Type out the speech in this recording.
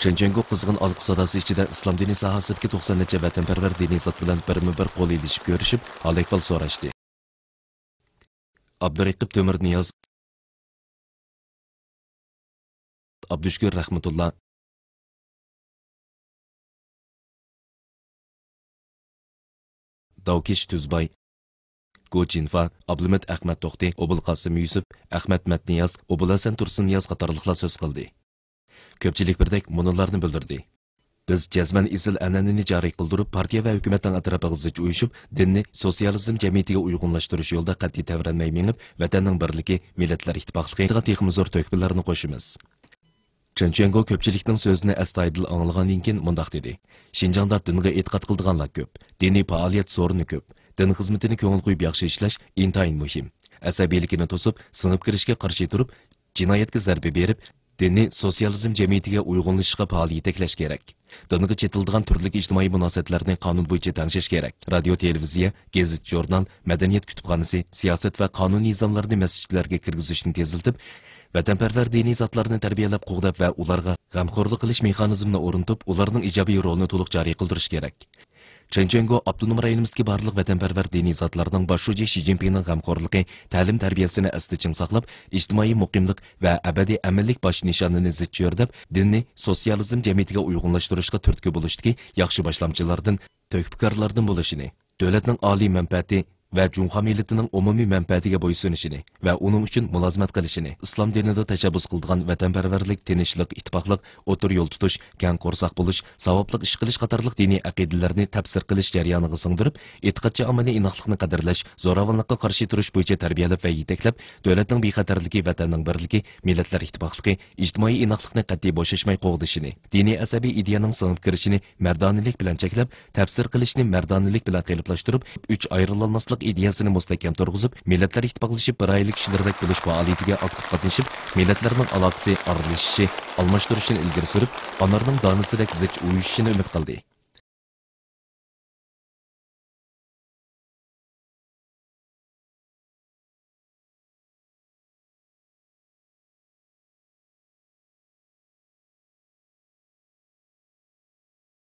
Shenzhengo qizg'in alqi sadosi ichida islom dini sohasidagi 90 necha vatanparvar diniy zot bilan birma-bir qo'l ilishib ko'rishib, hol-ahvol so'rashdi. Abduraqib Temir Niyoz, Abdushkur Rahmatullah, Davkish Tuzbay, Go'chinfa, Ablumat Ahmad To'xti, Obul Qasim Yusuf, Ahmad Matniyaz, Obul Hasan Tursun Niyaz qatorliqlar so'z qildi. Ko'pchilik birdek munolarni bildirdi. Biz jazman izil an'anani joriy qildirib, partiya va hukumatning atrofiga zich uyushib, dinni sotsializm jamiyatiga uyg'unlashtirish yo'lida qat'iy tavranmay menib, vatanning birligi, millatlar ittifoqligiga texmi zo'r to'kbilarni qo'shimiz. Shenzhengo ko'pchilikning so'zini astoydil anglagandan keyin mundaq dedi. Xinjiangda dinga e'tiqod qildiganlar ko'p, diniy faoliyat zo'rini ko'p. Din xizmatini ko'ngil qo'yib yaxshi ishlash intayin muhim. Asabiylikni to'sib, sinib kirishga qarshi turib, jinoyatga zarba berib, dinni sotsializm jamiyatiga uyg'unlashishga faol yetaklash kerak. Dinga chetildigan turli ijtimoiy munosabatlarni qonun bo'yicha tanqish kerak. Radio, televiziya, gazet, jurnal, madaniyat kutubxonasi, siyosat va qonun nizomlarini masjidlarga kirgizishni teziltib, vatanparvar diniy zotlarni tarbiyalab, qo'g'dab va ularga g'amxo'rlik qilish mexanizmini o'rnatib, ularning ijobiy rolini to'liq joriy qildirish kerak. Shenzhengo avtonom rayonimizdagi barliq vatanparvar diniy zotlarning boshlovchi Xi Jinpingning g'amxo'rligi, ta'lim tarbiyasini aslicha saqlab, ijtimoiy muqimlik va abadiy amallik bosh nishonini zich ko'rdab, dinni sotsializm jamiyatiga uyg'unlashtirishga turtki bo'lishdagi yaxshi boshlamchilardan, to'kpikorlardan bo'lishini, davlatning oliy manfaati va Junxo millatining umumiy manfaatiga bo'ysunishini va uning uchun mulozimat qilishini, islom dinida tashabbus qildigan vatanparvarlik, tinchlik, ittifoqlik, o'tir yo'l tutish, kang qo'rsoq bo'lish, savobli ish qilish qatorliq diniy aqidalarni tafsir qilish jarayoniga singdirib, e'tiqodchi amaliy inoqlikni qadrlash, zo'ravonlikqa qarshi turish bo'yicha tarbiyalab va yetaklab, davlatning bexatarligi, vatanning birligi, millatlar ittifoqligi, ijtimoiy inoqlikni qat'iy bo'shashmay qo'g'dishini, diniy asabiy ideyaning singib kirishini mardoniylik bilan cheklab, tafsir qilishni mardoniylik bilan qiliplashtirib, uch ayrilolmaslik ideyasini mustahkam turg'izib, millatlar ittifoqlashib, bir aylik kishilardek bo'lish faoliyatiga aktiv qatnashib, millatlarning aloqasi, aralashishi, almashtirishini ilgari surib, onlarning donisidek zich uyushishini umid qildi.